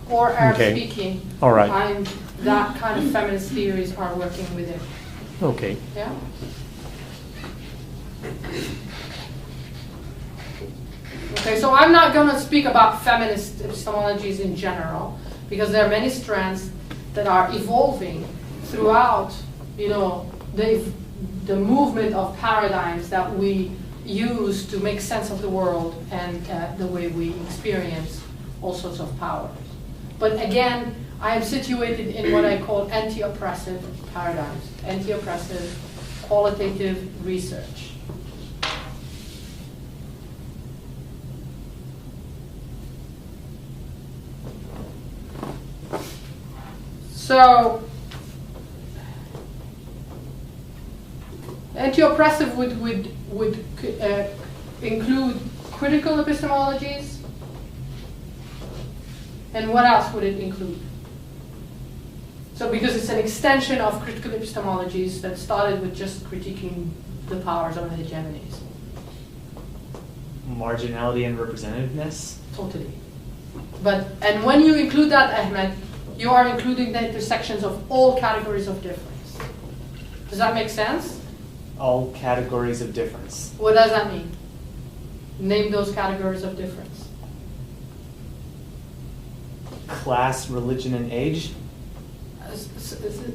or Arab Okay. speaking. All right. And that kind of feminist theories are working with it. Okay. Yeah? Okay, so I'm not going to speak about feminist epistemologies in general, because there are many strands that are evolving throughout, the movement of paradigms that we use to make sense of the world and the way we experience all sorts of powers. But again, I am situated in what I call anti-oppressive paradigms, anti-oppressive qualitative research. So, anti-oppressive would include critical epistemologies, and what else would it include? So, because it's an extension of critical epistemologies that started with just critiquing the powers of the hegemonies. Marginality and representativeness? Totally. And when you include that, Ahmed, you are including the intersections of all categories of difference. Does that make sense? All categories of difference. What does that mean? Name those categories of difference. Class, religion, and age?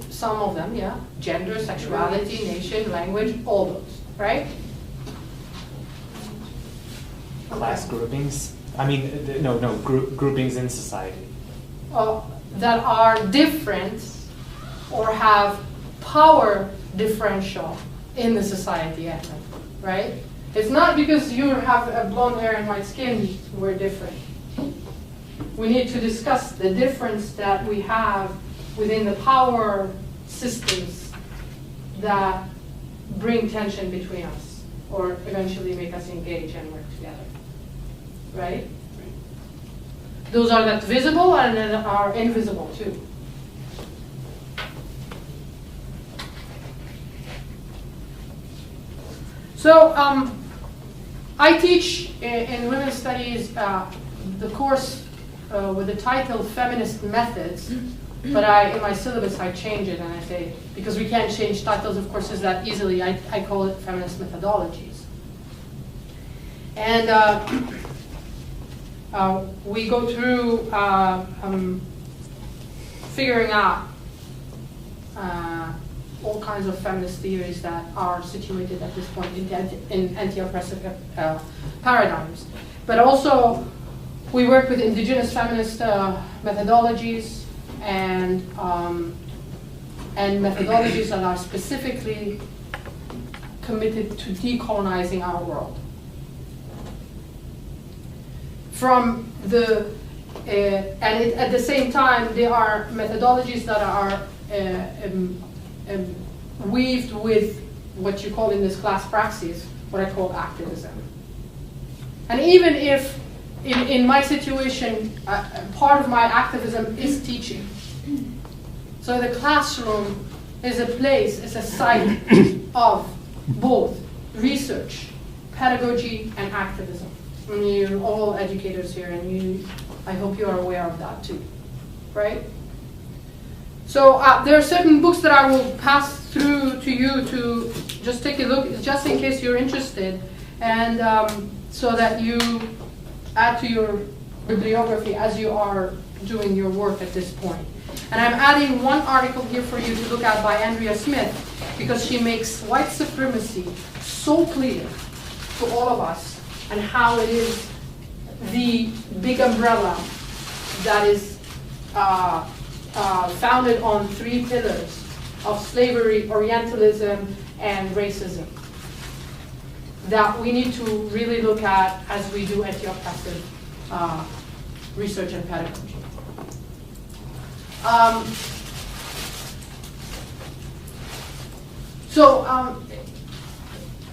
Some of them, yeah. Gender, sexuality, nation, language, all those, right? Class groupings? I mean, groupings in society. That are different or have power differential in the society, right? It's not because you have a blonde hair and white skin we're different. We need to discuss the difference that we have within the power systems that bring tension between us or eventually make us engage and work together, right? Those are that visible and that are invisible too. So I teach in women's studies the course with the title Feminist Methods, but in my syllabus I change it and I say, because we can't change titles of courses that easily, I call it Feminist Methodologies. And we go through figuring out all kinds of feminist theories that are situated at this point in anti-oppressive paradigms. But also, we work with indigenous feminist methodologies and methodologies that are specifically committed to decolonizing our world. From the at the same time, there are methodologies that are weaved with what you call in this class praxis, what I call activism. And even if in my situation, part of my activism is teaching. So the classroom is a place, is a site of both research, pedagogy, and activism. And you're all educators here, and I hope you are aware of that too, right? So there are certain books that I will pass through to you to just take a look, just in case you're interested, and so that you add to your bibliography as you are doing your work at this point. And I'm adding one article here for you to look at by Andrea Smith, because she makes white supremacy so clear to all of us, and how it is the big umbrella that is founded on three pillars of slavery, Orientalism, and racism that we need to really look at as we do anti-oppressive research and pedagogy.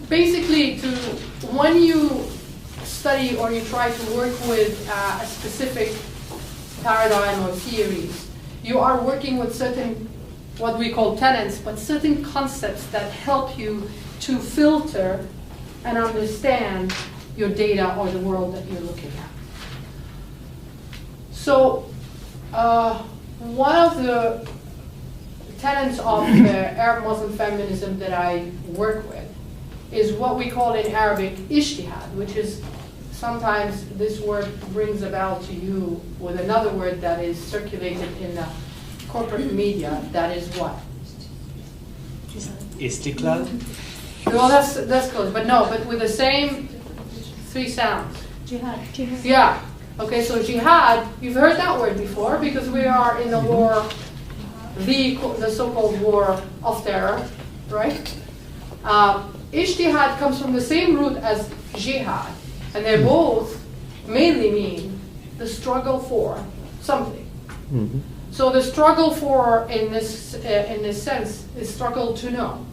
Basically, when you study or you try to work with a specific paradigm or theories, you are working with certain, what we call tenets, but certain concepts that help you to filter and understand your data or the world that you're looking at. So One of the tenets of Arab Muslim feminism that I work with is what we call in Arabic ijtihad, which is sometimes this word rings a bell to you with another word that is circulated in the corporate media. That is what? Istiklal? Well, that's close, but no, but with the same three sounds. Jihad. Yeah. Okay, so jihad, you've heard that word before because we are in the war, the so-called war of terror, right? Ijtihad comes from the same root as jihad, and they both mainly mean the struggle for something. Mm-hmm. So the struggle for, in this sense, is struggle to know.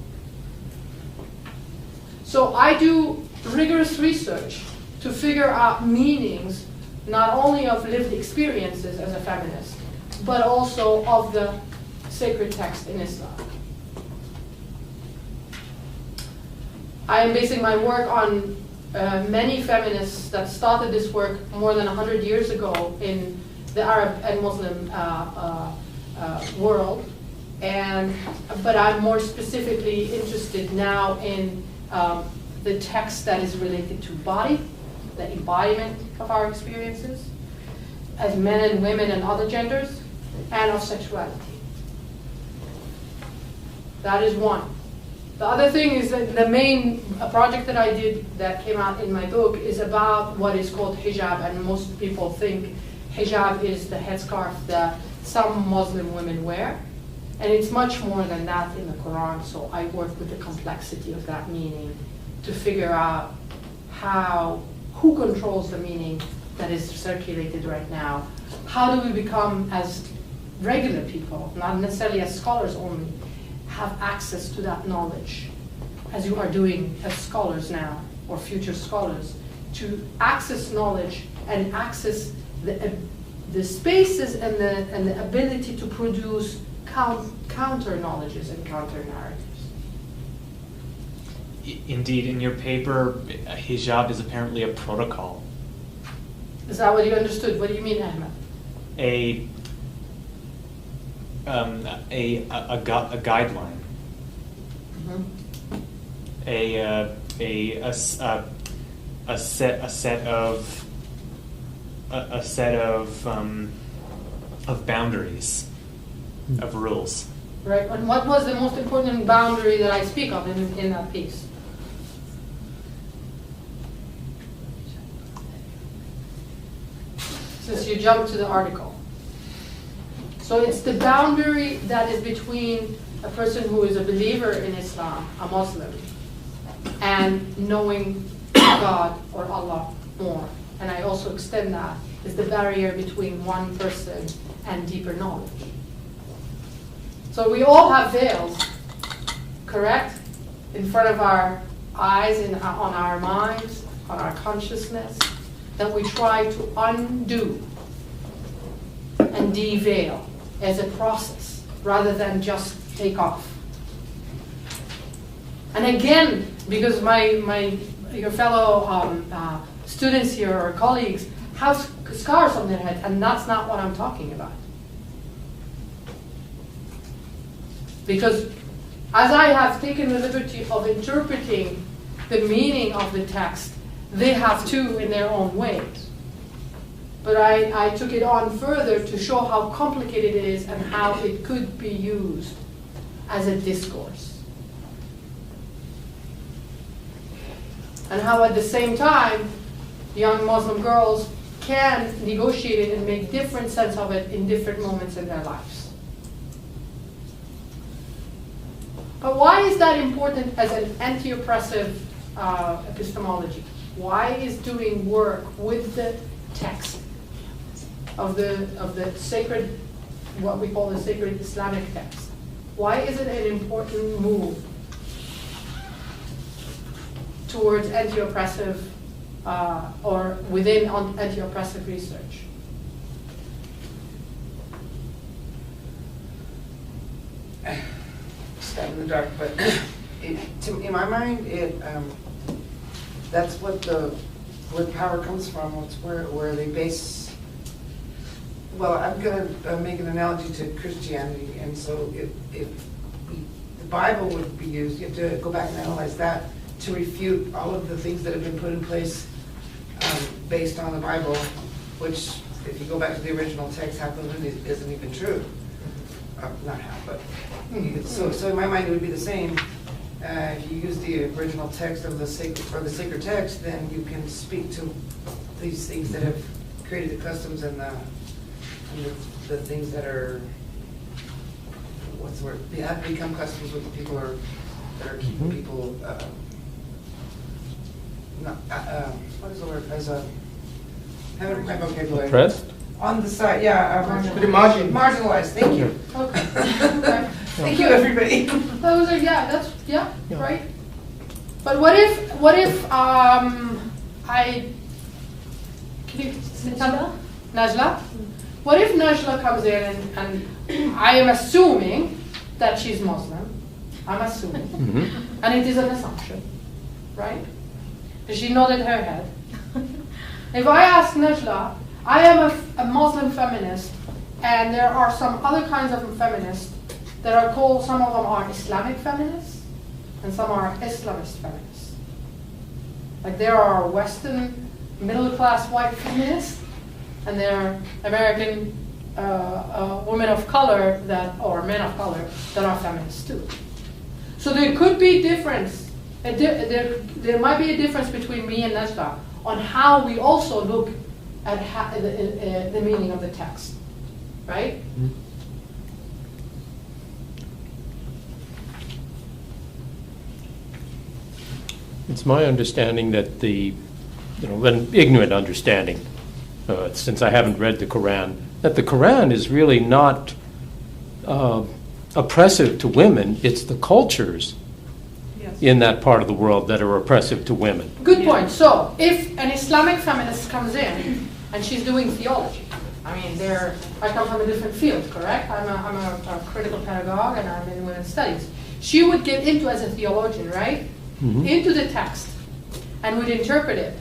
So I do rigorous research to figure out meanings not only of lived experiences as a feminist, but also of the sacred text in Islam. I am basing my work on many feminists that started this work more than 100 years ago in the Arab and Muslim world, but I'm more specifically interested now in the text that is related to body, the embodiment of our experiences as men and women and other genders, and of sexuality. That is one. The other thing is that the main project that I did that came out in my book is about what is called hijab, and most people think hijab is the headscarf that some Muslim women wear, and it's much more than that in the Quran, so I work with the complexity of that meaning to figure out who controls the meaning that is circulated right now. How do we become, as regular people, not necessarily as scholars only, have access to that knowledge, as you are doing as scholars now, or future scholars, to access knowledge and access the spaces and the ability to produce counter knowledges and counter narratives. Indeed, in your paper, hijab is apparently a protocol. Is that what you understood? What do you mean, Ahmed? A guideline. Mm-hmm. A set of boundaries, of rules. Right, and what was the most important boundary that I speak of in that piece? Since you jumped to the article. So it's the boundary that is between a person who is a believer in Islam, a Muslim, and knowing God or Allah more. And I also extend that is the barrier between one person and deeper knowledge. So we all have veils, correct? In front of our eyes, on our minds, on our consciousness, that we try to undo and de-veil as a process, rather than just take off. And again, because your fellow students here or colleagues have scars on their head, and that's not what I'm talking about. Because as I have taken the liberty of interpreting the meaning of the text, they have too in their own ways. But I took it on further to show how complicated it is and how it could be used as a discourse. And how at the same time, young Muslim girls can negotiate it and make different sense of it in different moments in their lives. But why is that important as an anti-oppressive epistemology? Why is doing work with the text of the sacred, what we call the sacred Islamic text? Why is it an important move towards anti-oppressive or within anti-oppressive research? Stab in the dark, but in my mind, that's where power comes from. It's where they base Well, I'm going to make an analogy to Christianity, and so if the Bible would be used, you have to go back and analyze that to refute all of the things that have been put in place based on the Bible, which, if you go back to the original text, half of it isn't even true. Not half, but so in my mind it would be the same. If you use the original text of the sacred text, then you can speak to these things that have created the customs and the things that are, what's the word? They have become customs with the people that are keeping people. What is the word? As a haven't my vocabulary. Oppressed? On the side, yeah. Marginalized. Thank you. Okay. Right. Thank you, everybody. Those are, yeah, right. But what if I, can you tell me? Najla? What if Najla comes in and I am assuming that she's Muslim? I'm assuming. Mm-hmm. And it is an assumption, right? She nodded her head. If I ask Najla, I am a Muslim feminist, and there are some other kinds of feminists that are called, some of them are Islamic feminists, and some are Islamist feminists. Like there are Western middle-class white feminists, and there are American women of color or men of color that are feminists too. So there could be difference. There might be a difference between me and Najla on how we also look at the meaning of the text, right? Mm-hmm. It's my understanding that an ignorant understanding, since I haven't read the Quran, that the Quran is really not oppressive to women. It's the cultures in that part of the world that are oppressive to women. Good point. So if an Islamic feminist comes in and she's doing theology, I mean, I come from a different field, correct? I'm a critical pedagogue and I'm in women's studies. She would get into, as a theologian, right? Mm-hmm. Into the text and would interpret it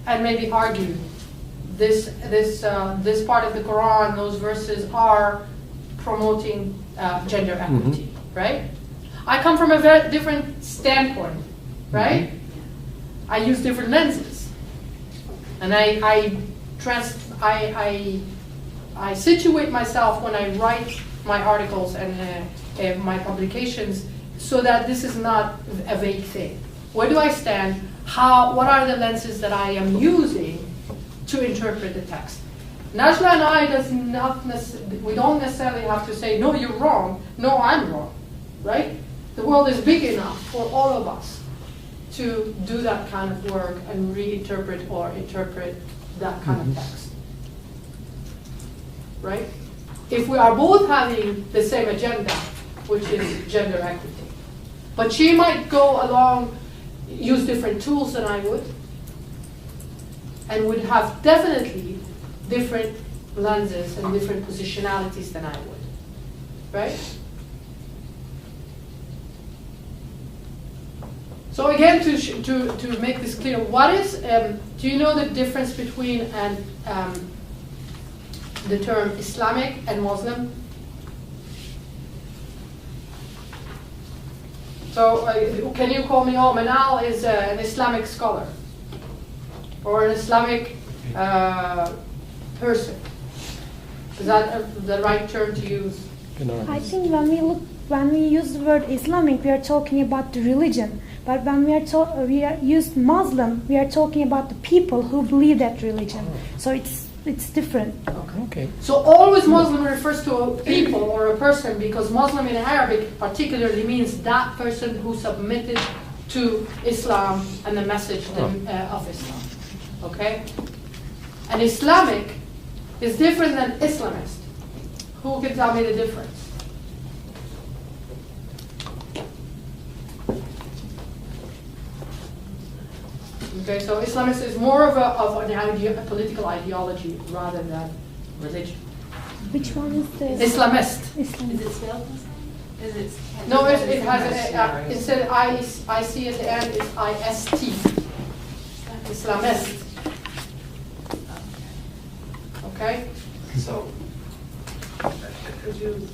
and maybe argue this part of the Quran, those verses are promoting gender equity, mm-hmm. right? I come from a very different standpoint, right? Mm-hmm. I use different lenses, and I situate myself when I write my articles and my publications, so that this is not a vague thing. Where do I stand? What are the lenses that I am using to interpret the text? Najla and I we don't necessarily have to say, no, you're wrong, no, I'm wrong, right? The world is big enough for all of us to do that kind of work and reinterpret or interpret that kind of text, right? If we are both having the same agenda, which is gender equity. But she might go along, use different tools than I would, and would have definitely different lenses and different positionalities than I would, right? So again, to make this clear, do you know the difference between the term Islamic and Muslim? So can you call me, Manal is an Islamic scholar or an Islamic person? Is that the right term to use? I think when we use the word Islamic, we are talking about the religion. But when we use Muslim, we are talking about the people who believe that religion. So it's different. Okay. So always Muslim refers to a people or a person, because Muslim in Arabic particularly means that person who submitted to Islam and the message of Islam. Okay? And Islamic is different than Islamist. Who can tell me the difference? Okay, so Islamist is more of a political ideology rather than religion. Which one is the Islamist? Is it spelled the same? No, it has instead of IC at the end, it's IST. Islamist. Okay? So Could you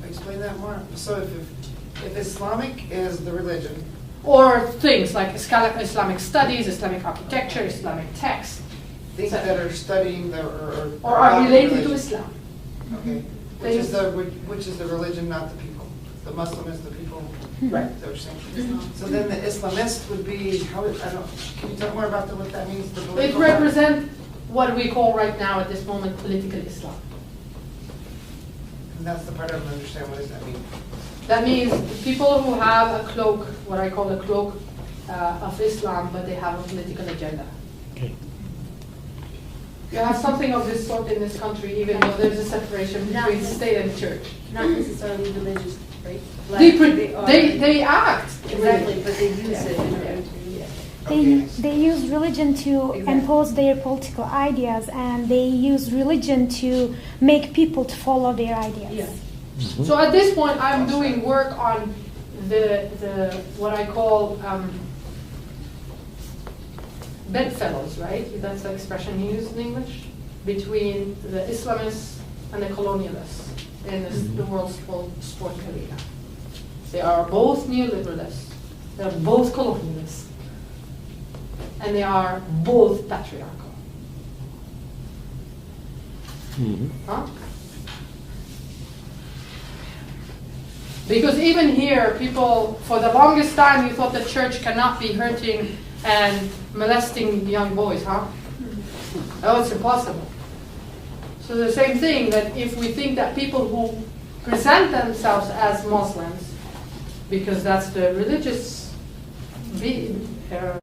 explain that more? So if Islamic is the religion, Or things like Islamic studies, Islamic architecture, Islamic texts, things that are studying or are related to religion. Islam. Okay, which is the religion, not the people. The Muslim is the people. Right. Is that what you're saying? So then the Islamist would be, can you talk more about what that means? The It political- represents what we call right now at this moment political Islam. And that's the part I don't understand. What does that mean? That means people who have a cloak, what I call a cloak of Islam, but they have a political agenda. Okay. You have something of this sort in this country, even though there's a separation between state and church. Not necessarily religious, right? They act. Exactly, but they use it in order to. They use religion to impose their political ideas, and they use religion to make people to follow their ideas. Yes. So at this point, I'm doing work on the what I call bedfellows, right? That's the expression used in English, between the Islamists and the colonialists in the world's sporting arena. They are both neoliberalists, they're both colonialists, and they are both patriarchal. Huh? Because even here, people, for the longest time, you thought the church cannot be hurting and molesting young boys, huh? Oh, it's impossible. So the same thing, that if we think that people who present themselves as Muslims, because that's the religious